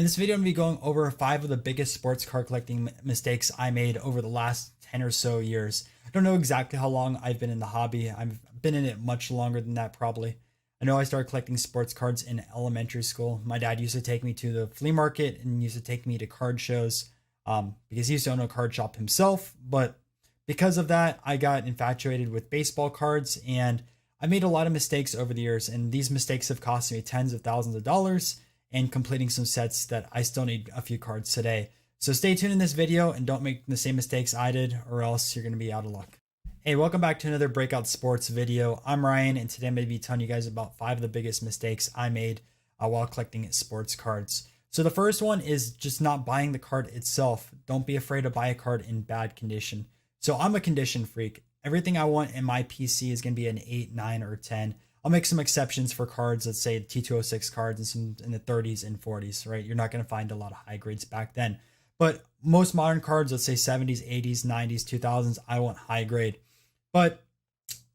In this video, I'm going to be going over 5 of the biggest sports card collecting mistakes I made over the last 10 or so years. I don't know exactly how long I've been in the hobby. I've been in it much longer than that, probably. I know I started collecting sports cards in elementary school. My dad used to take me to the flea market and used to take me to card shows because he used to own a card shop himself. But because of that, I got infatuated with baseball cards and I made a lot of mistakes over the years. And these mistakes have cost me tens of thousands of dollars and completing some sets that I still need a few cards today. So stay tuned in this video and don't make the same mistakes I did or else you're going to be out of luck. Hey, welcome back to another Breakout Sports video. I'm Ryan and today I'm going to be telling you guys about 5 of the biggest mistakes I made while collecting sports cards. So the first one is just not buying the card itself. Don't be afraid to buy a card in bad condition. So I'm a condition freak. Everything I want in my PC is going to be an 8, 9, or 10. I'll make some exceptions for cards, let's say T206 cards and some in the 30s and 40s, right? You're not going to find a lot of high grades back then. But most modern cards, let's say 70s, 80s, 90s, 2000s, I want high grade. But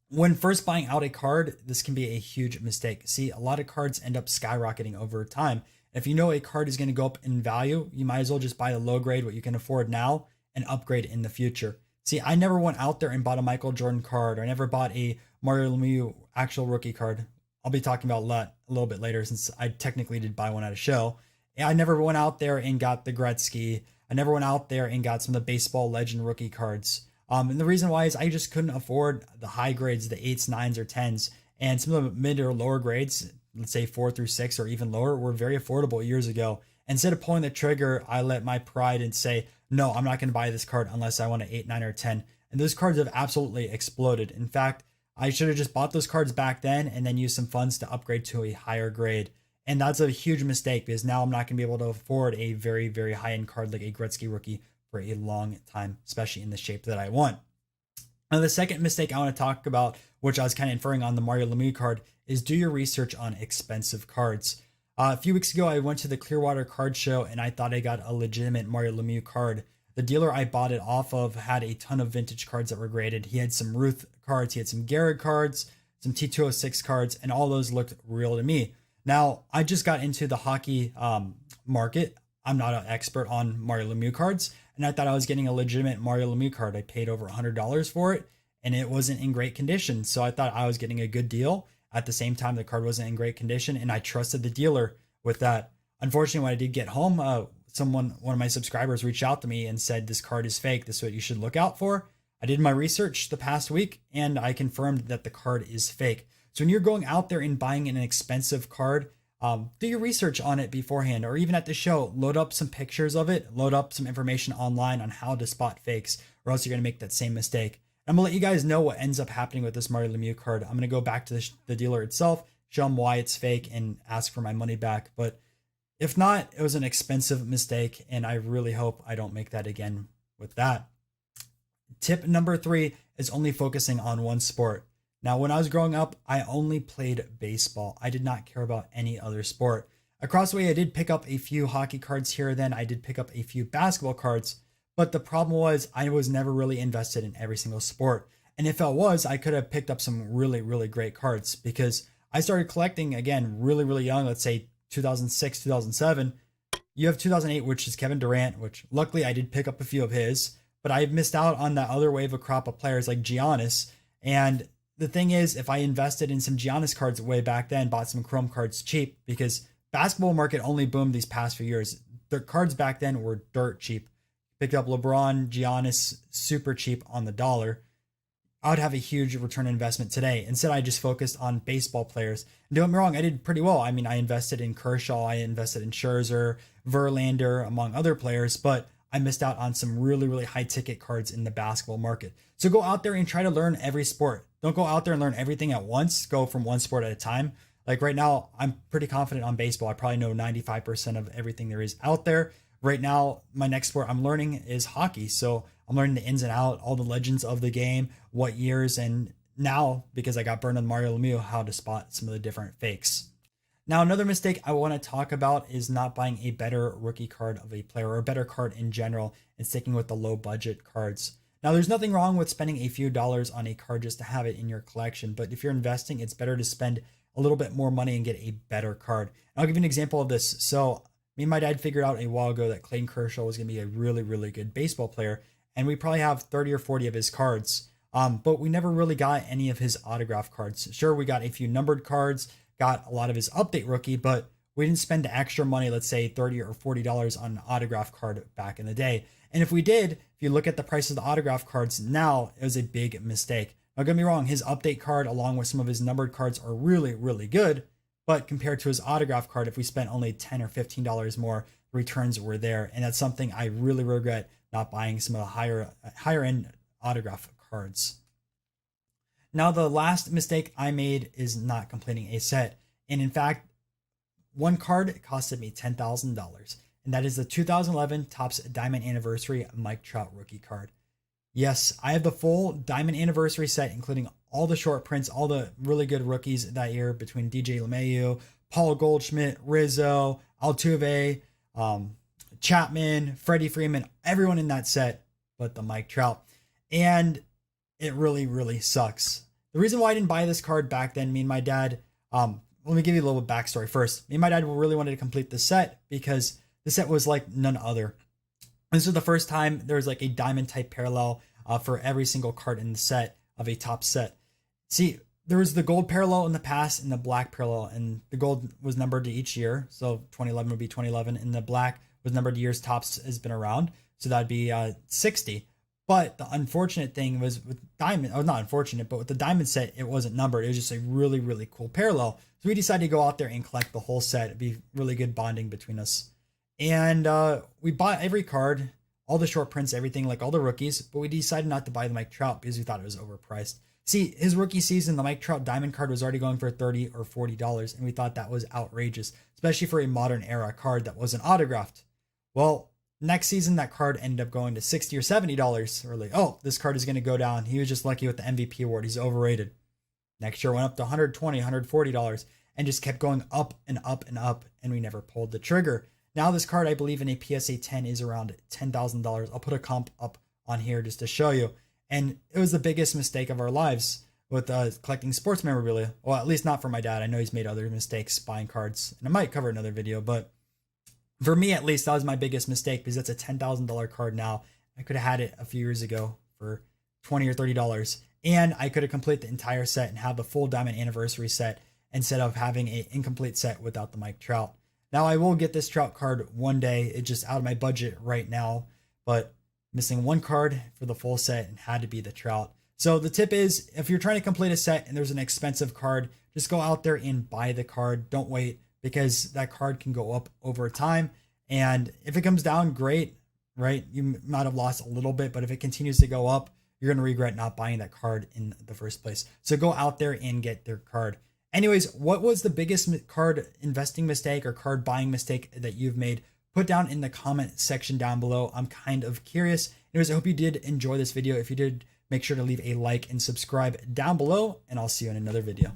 when first buying out a card, this can be a huge mistake. See, a lot of cards end up skyrocketing over time. If you know a card is going to go up in value, you might as well just buy a low grade, what you can afford now, and upgrade in the future. See, I never went out there and bought a Michael Jordan card, or I never bought a Mario Lemieux actual rookie card. I'll be talking about that a little bit later since I technically did buy one at a show. I never went out there and got the Gretzky. I never went out there and got some of the baseball legend rookie cards. And the reason why is I just couldn't afford the high grades, the 8s, 9s, or 10s. And some of the mid or lower grades, let's say 4 through 6 or even lower, were very affordable years ago. Instead of pulling the trigger, I let my pride and say, no, I'm not going to buy this card unless I want an 8, 9, or 10. And those cards have absolutely exploded. In fact, I should have just bought those cards back then and then used some funds to upgrade to a higher grade. And that's a huge mistake because now I'm not going to be able to afford a very, very high-end card like a Gretzky rookie for a long time, especially in the shape that I want. Now, the second mistake I want to talk about, which I was kind of inferring on the Mario Lemieux card, is do your research on expensive cards. A few weeks ago, I went to the Clearwater card show and I thought I got a legitimate Mario Lemieux card. The dealer I bought it off of had a ton of vintage cards that were graded. He had some Ruth cards, he had some Garrett cards, some T206 cards, and all those looked real to me. Now, I just got into the hockey market. I'm not an expert on Mario Lemieux cards, and I thought I was getting a legitimate Mario Lemieux card. I paid over $100 for it, and it wasn't in great condition. So I thought I was getting a good deal. At the same time, the card wasn't in great condition, and I trusted the dealer with that. Unfortunately, when I did get home, one of my subscribers reached out to me and said, this card is fake. This is what you should look out for. I did my research the past week, and I confirmed that the card is fake. So when you're going out there and buying an expensive card, do your research on it beforehand, or even at the show, load up some pictures of it, load up some information online on how to spot fakes, or else you're going to make that same mistake. I'm going to let you guys know what ends up happening with this Mario Lemieux card. I'm going to go back to the dealer itself, show them why it's fake, and ask for my money back. But if not, it was an expensive mistake, and I really hope I don't make that again with that. Tip number 3 is only focusing on one sport. Now, when I was growing up, I only played baseball. I did not care about any other sport. Across the way, I did pick up a few hockey cards here and then. I did pick up a few basketball cards, but the problem was I was never really invested in every single sport. And if I was, I could have picked up some really, really great cards because I started collecting, again, really, really young, let's say 2006, 2007. You have 2008, which is Kevin Durant, which luckily I did pick up a few of his, but I missed out on that other wave of crop of players like Giannis. And the thing is, if I invested in some Giannis cards way back then, bought some Chrome cards cheap, because basketball market only boomed these past few years. The cards back then were dirt cheap. Picked up LeBron, Giannis, super cheap on the dollar. I would have a huge return on investment today. Instead, I just focused on baseball players. And don't get me wrong, I did pretty well. I mean, I invested in Kershaw, I invested in Scherzer, Verlander, among other players, but I missed out on some really, really high ticket cards in the basketball market. So go out there and try to learn every sport. Don't go out there and learn everything at once. Go from one sport at a time. Like right now, I'm pretty confident on baseball. I probably know 95% of everything there is out there. Right now, my next sport I'm learning is hockey. So I'm learning the ins and out, all the legends of the game, what years, and now, because I got burned on Mario Lemieux, how to spot some of the different fakes. Now, another mistake I want to talk about is not buying a better rookie card of a player or a better card in general and sticking with the low budget cards. Now, there's nothing wrong with spending a few dollars on a card just to have it in your collection, but if you're investing, it's better to spend a little bit more money and get a better card. And I'll give you an example of this. So me and my dad figured out a while ago that Clayton Kershaw was going to be a really, really good baseball player. And we probably have 30 or 40 of his cards. But we never really got any of his autograph cards. Sure, we got a few numbered cards, got a lot of his update rookie, but we didn't spend extra money, let's say $30 or $40 on an autograph card back in the day. And if we did, if you look at the price of the autograph cards now, it was a big mistake. Now, don't get me wrong, his update card along with some of his numbered cards are really, really good. But compared to his autograph card, if we spent only $10 or $15 more, the returns were there. And that's something I really regret not buying some of the higher end autograph cards. Now, the last mistake I made is not completing a set. And in fact, one card costed me $10,000. And that is the 2011 Topps Diamond Anniversary Mike Trout rookie card. Yes, I have the full Diamond Anniversary set, including all the short prints, all the really good rookies that year between DJ LeMahieu, Paul Goldschmidt, Rizzo, Altuve, Chapman, Freddie Freeman, everyone in that set but the Mike Trout. And it really, really sucks. The reason why I didn't buy this card back then, me and my dad, let me give you a little bit backstory first. Me and my dad really wanted to complete the set because the set was like none other. This was the first time there was like a diamond type parallel for every single card in the set of a top set. See, there was the gold parallel in the past and the black parallel, and the gold was numbered to each year. So 2011 would be 2011, and the black was numbered to years Topps has been around. So that'd be 60. But the unfortunate thing was with diamond, or not unfortunate, but with the diamond set, it wasn't numbered. It was just a really, really cool parallel. So we decided to go out there and collect the whole set. It'd be really good bonding between us. And we bought every card, all the short prints, everything, like all the rookies, but we decided not to buy the Mike Trout because we thought it was overpriced. See, his rookie season, the Mike Trout diamond card was already going for $30 or $40, and we thought that was outrageous, especially for a modern era card that wasn't autographed. Well, next season, that card ended up going to $60 or $70. We're like, oh, this card is going to go down. He was just lucky with the MVP award. He's overrated. Next year went up to $120, $140, and just kept going up and up and up, and we never pulled the trigger. Now this card, I believe in a PSA 10 is around $10,000. I'll put a comp up on here just to show you. And it was the biggest mistake of our lives with collecting sports memorabilia. Well, at least not for my dad. I know he's made other mistakes buying cards, and I might cover another video, but for me, at least, that was my biggest mistake because that's a $10,000 card now. I could have had it a few years ago for $20 or $30, and I could have completed the entire set and have the full Diamond Anniversary set instead of having an incomplete set without the Mike Trout. Now, I will get this Trout card one day. It's just out of my budget right now, but missing one card for the full set and had to be the Trout. So the tip is, if you're trying to complete a set and there's an expensive card, just go out there and buy the card. Don't wait, because that card can go up over time. And if it comes down, great, right? You might have lost a little bit, but if it continues to go up, you're going to regret not buying that card in the first place. So go out there and get their card. Anyways, what was the biggest card investing mistake or card buying mistake that you've made? Put down in the comment section down below. I'm kind of curious. Anyways, I hope you did enjoy this video. If you did, make sure to leave a like and subscribe down below, and I'll see you in another video.